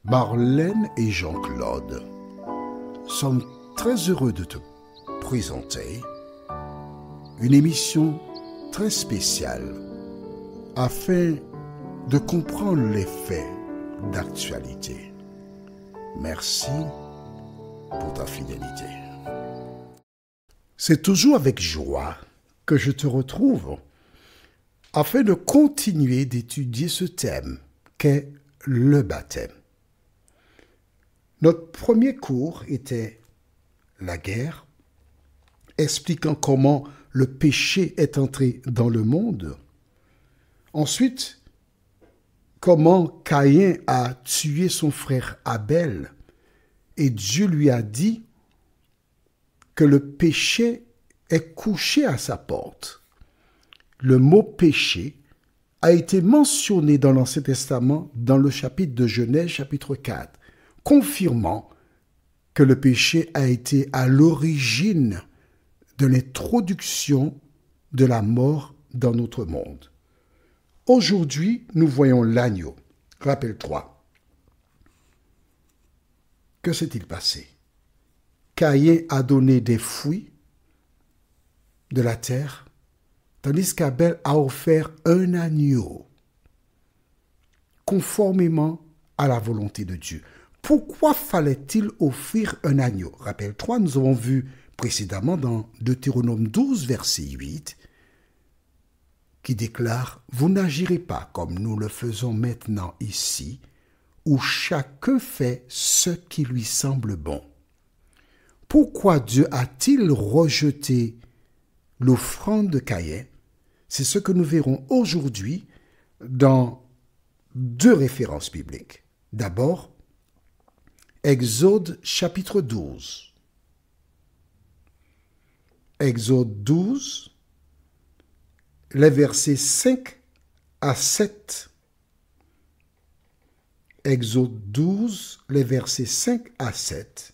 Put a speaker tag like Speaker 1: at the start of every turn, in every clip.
Speaker 1: Marlène et Jean-Claude sommes très heureux de te présenter une émission très spéciale afin de comprendre les faits d'actualité. Merci pour ta fidélité. C'est toujours avec joie que je te retrouve afin de continuer d'étudier ce thème qu'est le baptême. Notre premier cours était la guerre, expliquant comment le péché est entré dans le monde. Ensuite, comment Caïn a tué son frère Abel et Dieu lui a dit que le péché est couché à sa porte. Le mot péché a été mentionné dans l'Ancien Testament dans le chapitre de Genèse, chapitre 4, confirmant que le péché a été à l'origine de l'introduction de la mort dans notre monde. Aujourd'hui, nous voyons l'agneau. Rappelle-toi. Que s'est-il passé? Caïn a donné des fruits de la terre, tandis qu'Abel a offert un agneau, conformément à la volonté de Dieu. Pourquoi fallait-il offrir un agneau? Rappelle-toi, nous avons vu précédemment dans Deutéronome 12, verset 8, qui déclare « Vous n'agirez pas comme nous le faisons maintenant ici, où chacun fait ce qui lui semble bon. » Pourquoi Dieu a-t-il rejeté l'offrande de Caïn? C'est ce que nous verrons aujourd'hui dans deux références bibliques. D'abord, Exode chapitre 12. Exode 12, les versets 5 à 7. Exode 12, les versets 5 à 7.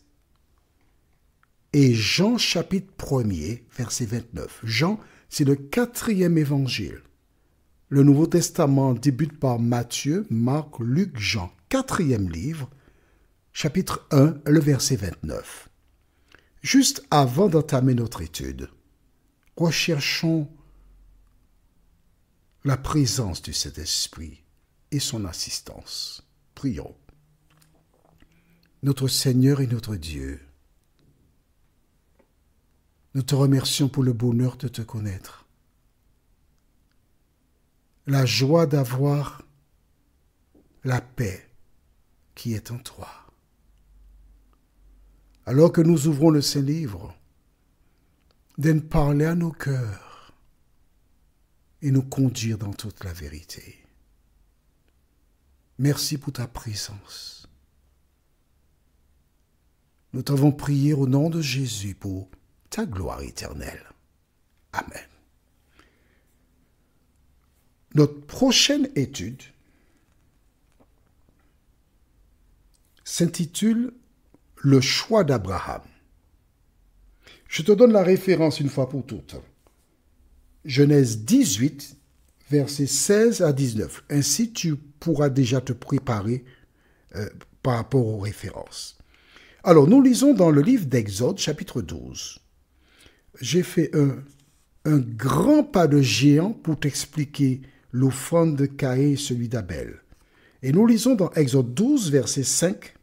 Speaker 1: Et Jean chapitre 1er, verset 29. Jean, c'est le 4e évangile. Le Nouveau Testament débute par Matthieu, Marc, Luc, Jean. 4e livre, chapitre 1, le verset 29. Juste avant d'entamer notre étude, recherchons la présence du Saint-Esprit et son assistance. Prions. Notre Seigneur et notre Dieu, nous te remercions pour le bonheur de te connaître, la joie d'avoir la paix qui est en toi. Alors que nous ouvrons le Saint-Livre, de parler à nos cœurs et nous conduire dans toute la vérité. Merci pour ta présence. Nous t'avons prié au nom de Jésus pour ta gloire éternelle. Amen. Notre prochaine étude s'intitule « Le choix d'Abraham ». Je te donne la référence une fois pour toutes. Genèse 18, versets 16 à 19. Ainsi, tu pourras déjà te préparer par rapport aux références. Alors, nous lisons dans le livre d'Exode, chapitre 12. J'ai fait un grand pas de géant pour t'expliquer l'offrande de Caïn et celui d'Abel. Et nous lisons dans Exode 12, verset 5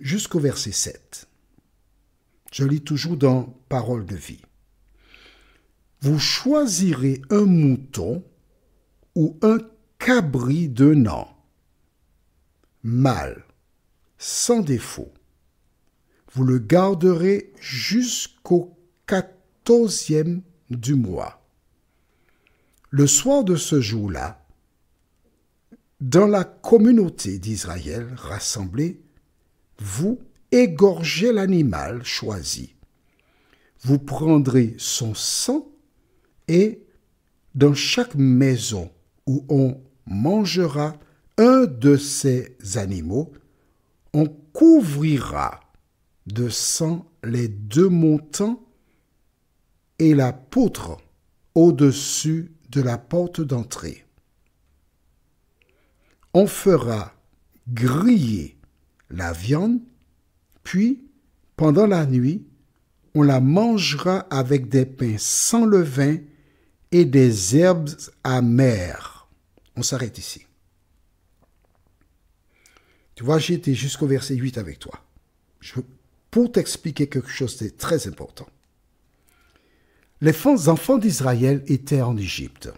Speaker 1: jusqu'au verset 7. Je lis toujours dans Parole de vie. Vous choisirez un mouton ou un cabri d'un an, mâle, sans défaut. Vous le garderez jusqu'au 14e du mois. Le soir de ce jour-là, dans la communauté d'Israël rassemblée, vous égorgez l'animal choisi. Vous prendrez son sang et dans chaque maison où on mangera un de ces animaux, on couvrira de sang les deux montants et la poutre au-dessus de la porte d'entrée. on fera griller la viande, puis, pendant la nuit, on la mangera avec des pains sans levain et des herbes amères. On s'arrête ici. Tu vois, j'ai été jusqu'au verset 8 avec toi. Pour t'expliquer quelque chose de très important. Les enfants d'Israël étaient en Égypte,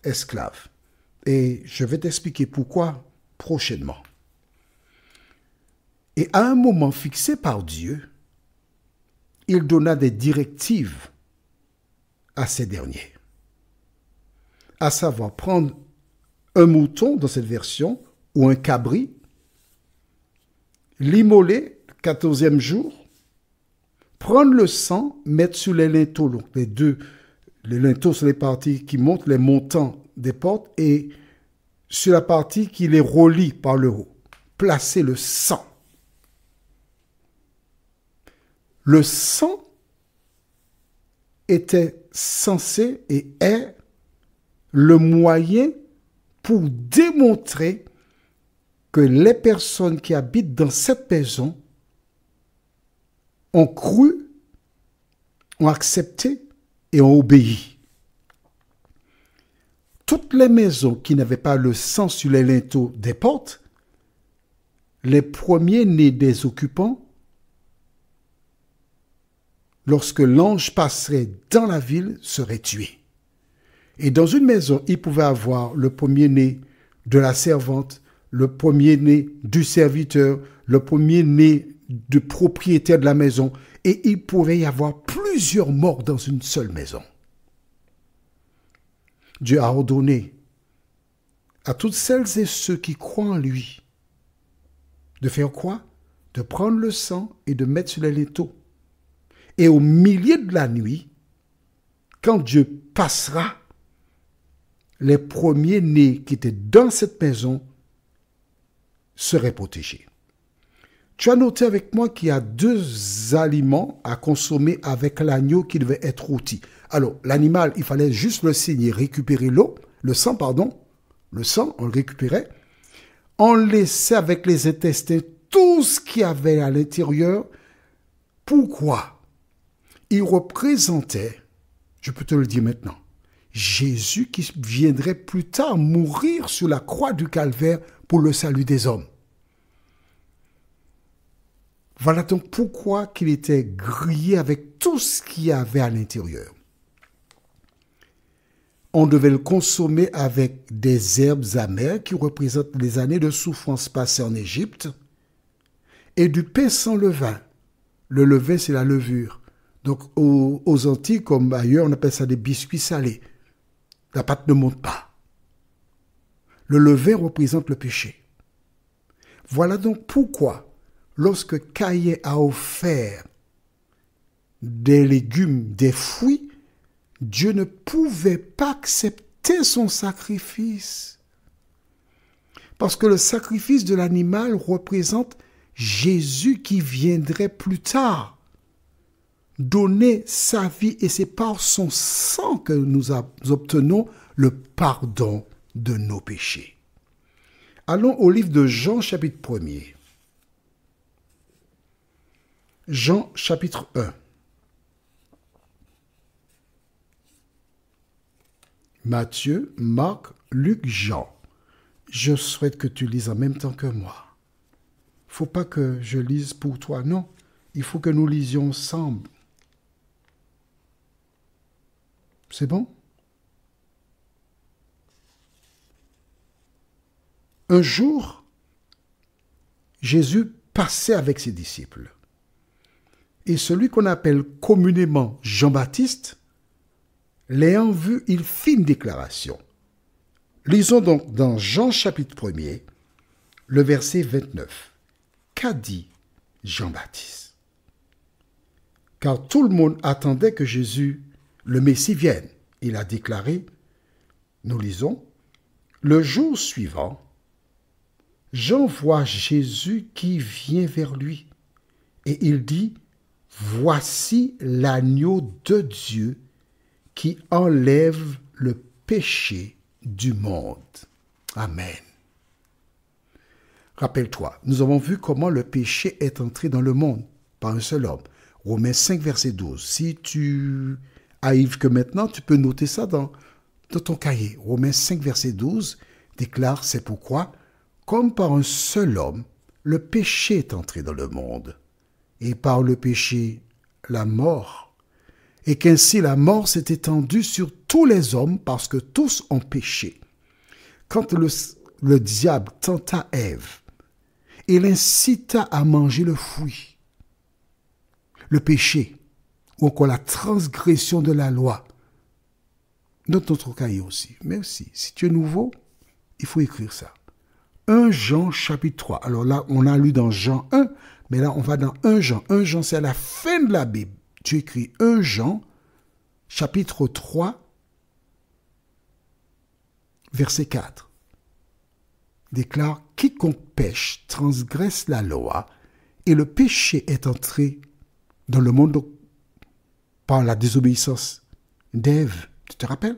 Speaker 1: esclaves. Et je vais t'expliquer pourquoi prochainement. Et à un moment fixé par Dieu, il donna des directives à ces derniers. À savoir prendre un mouton dans cette version ou un cabri, l'immoler le 14e jour, prendre le sang, mettre sur les linteaux, les linteaux sur les parties qui montent les montants des portes et sur la partie qui les relie par le haut, placer le sang. Le sang était censé et est le moyen pour démontrer que les personnes qui habitent dans cette maison ont cru, ont accepté et ont obéi. Toutes les maisons qui n'avaient pas le sang sur les linteaux des portes, les premiers-nés des occupants, lorsque l'ange passerait dans la ville, serait tué. Et dans une maison, il pouvait avoir le premier-né de la servante, le premier-né du serviteur, le premier-né du propriétaire de la maison. Et il pouvait y avoir plusieurs morts dans une seule maison. Dieu a ordonné à toutes celles et ceux qui croient en lui de faire quoi? De prendre le sang et de mettre sur les linteaux. Et au milieu de la nuit, quand Dieu passera, les premiers-nés qui étaient dans cette maison seraient protégés. Tu as noté avec moi qu'il y a 2 aliments à consommer avec l'agneau qui devait être rôti. Alors, l'animal, il fallait juste le saigner, récupérer le sang, on le récupérait. On laissait avec les intestins tout ce qu'il y avait à l'intérieur. Pourquoi? Il représentait, je peux te le dire maintenant, Jésus qui viendrait plus tard mourir sur la croix du calvaire pour le salut des hommes. Voilà donc pourquoi qu'il était grillé avec tout ce qu'il y avait à l'intérieur. On devait le consommer avec des herbes amères qui représentent les années de souffrance passées en Égypte et du pain sans levain. Le levain, c'est la levure. Donc, aux Antilles, comme ailleurs, on appelle ça des biscuits salés. La pâte ne monte pas. Le levain représente le péché. Voilà donc pourquoi, lorsque Caïn a offert des légumes, des fruits, Dieu ne pouvait pas accepter son sacrifice. Parce que le sacrifice de l'animal représente Jésus qui viendrait plus tard donner sa vie, et c'est par son sang que nous obtenons le pardon de nos péchés. Allons au livre de Jean, chapitre 1er. Jean, chapitre 1. Matthieu, Marc, Luc, Jean. Je souhaite que tu lises en même temps que moi. Il ne faut pas que je lise pour toi, non. Il faut que nous lisions ensemble. C'est bon? Un jour, Jésus passait avec ses disciples. Et celui qu'on appelle communément Jean-Baptiste, l'ayant vu, il fit une déclaration. Lisons donc dans Jean chapitre 1er, le verset 29. Qu'a dit Jean-Baptiste? Car tout le monde attendait que Jésus, le Messie, vienne. Il a déclaré, nous lisons, le jour suivant, Jean voit Jésus qui vient vers lui. Et il dit, voici l'agneau de Dieu qui enlève le péché du monde. Amen. Rappelle-toi, nous avons vu comment le péché est entré dans le monde par un seul homme. Romains 5, verset 12. Si tu arrives que maintenant, tu peux noter ça dans ton cahier. Romains 5, verset 12 déclare, c'est pourquoi, comme par un seul homme, le péché est entré dans le monde. Et par le péché, la mort. Et qu'ainsi la mort s'est étendue sur tous les hommes parce que tous ont péché. Quand le diable tenta Ève, et l'incita à manger le fruit, le péché, ou encore la transgression de la loi. Note notre cahier aussi. Mais aussi, si tu es nouveau, il faut écrire ça. 1 Jean chapitre 3. Alors là, on a lu dans Jean 1, mais là, on va dans 1 Jean. 1 Jean, c'est à la fin de la Bible. Tu écris 1 Jean chapitre 3, verset 4. Déclare, quiconque pêche transgresse la loi, et le péché est entré dans le monde par la désobéissance d'Ève. Tu te rappelles?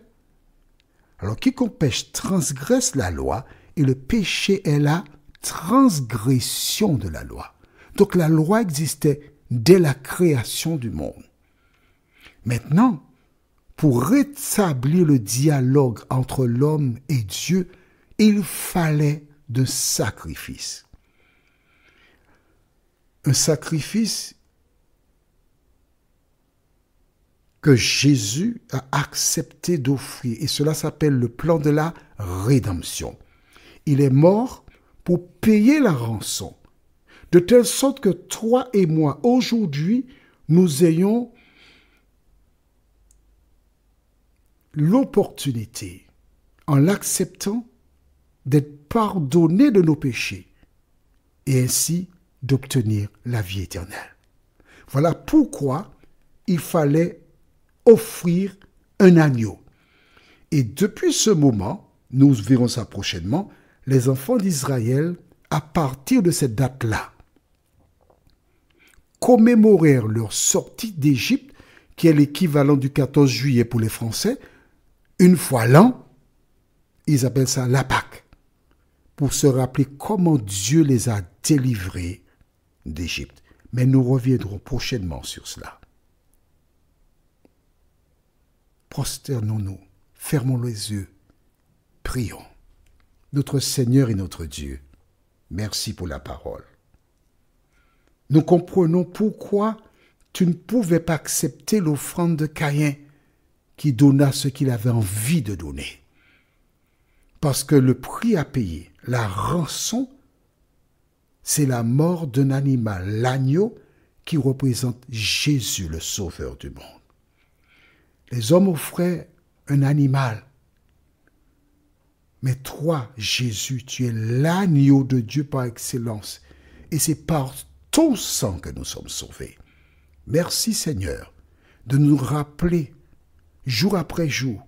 Speaker 1: Alors, quiconque pêche transgresse la loi, et le péché est la transgression de la loi. Donc, la loi existait dès la création du monde. Maintenant, pour rétablir le dialogue entre l'homme et Dieu, il fallait de sacrifice. Un sacrifice que Jésus a accepté d'offrir. Et cela s'appelle le plan de la rédemption. Il est mort pour payer la rançon. De telle sorte que toi et moi, aujourd'hui, nous ayons l'opportunité, en l'acceptant, d'être pardonnés de nos péchés et ainsi d'obtenir la vie éternelle. Voilà pourquoi il fallait offrir un agneau. Et depuis ce moment, nous verrons ça prochainement, les enfants d'Israël, à partir de cette date-là, commémorèrent leur sortie d'Égypte, qui est l'équivalent du 14 juillet pour les Français, une fois l'an. Ils appellent ça la Pâque, pour se rappeler comment Dieu les a délivrés d'Égypte. Mais nous reviendrons prochainement sur cela. Prosternons-nous, fermons les yeux, prions. Notre Seigneur et notre Dieu, merci pour la parole. Nous comprenons pourquoi tu ne pouvais pas accepter l'offrande de Caïn qui donna ce qu'il avait envie de donner. Parce que le prix à payer, la rançon, c'est la mort d'un animal, l'agneau, qui représente Jésus, le Sauveur du monde. Les hommes offraient un animal. Mais toi, Jésus, tu es l'agneau de Dieu par excellence. Et c'est par ton sang que nous sommes sauvés. Merci Seigneur de nous rappeler jour après jour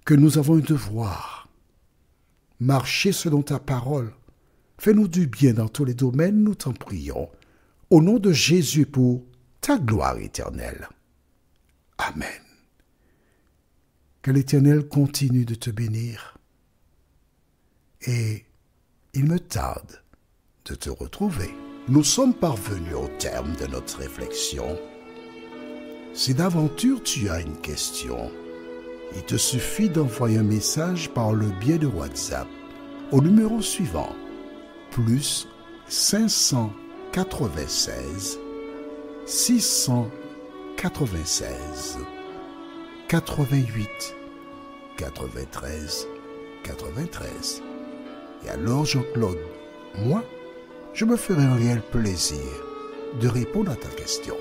Speaker 1: que nous avons un devoir. Marcher selon ta parole. Fais-nous du bien dans tous les domaines, nous t'en prions. Au nom de Jésus pour ta gloire éternelle. Amen. Que l'Éternel continue de te bénir. Et il me tarde de te retrouver. Nous sommes parvenus au terme de notre réflexion. Si d'aventure tu as une question, il te suffit d'envoyer un message par le biais de WhatsApp au numéro suivant, plus 596 696 88 93 93. Et alors Jean-Claude, moi, je me ferai un réel plaisir de répondre à ta question.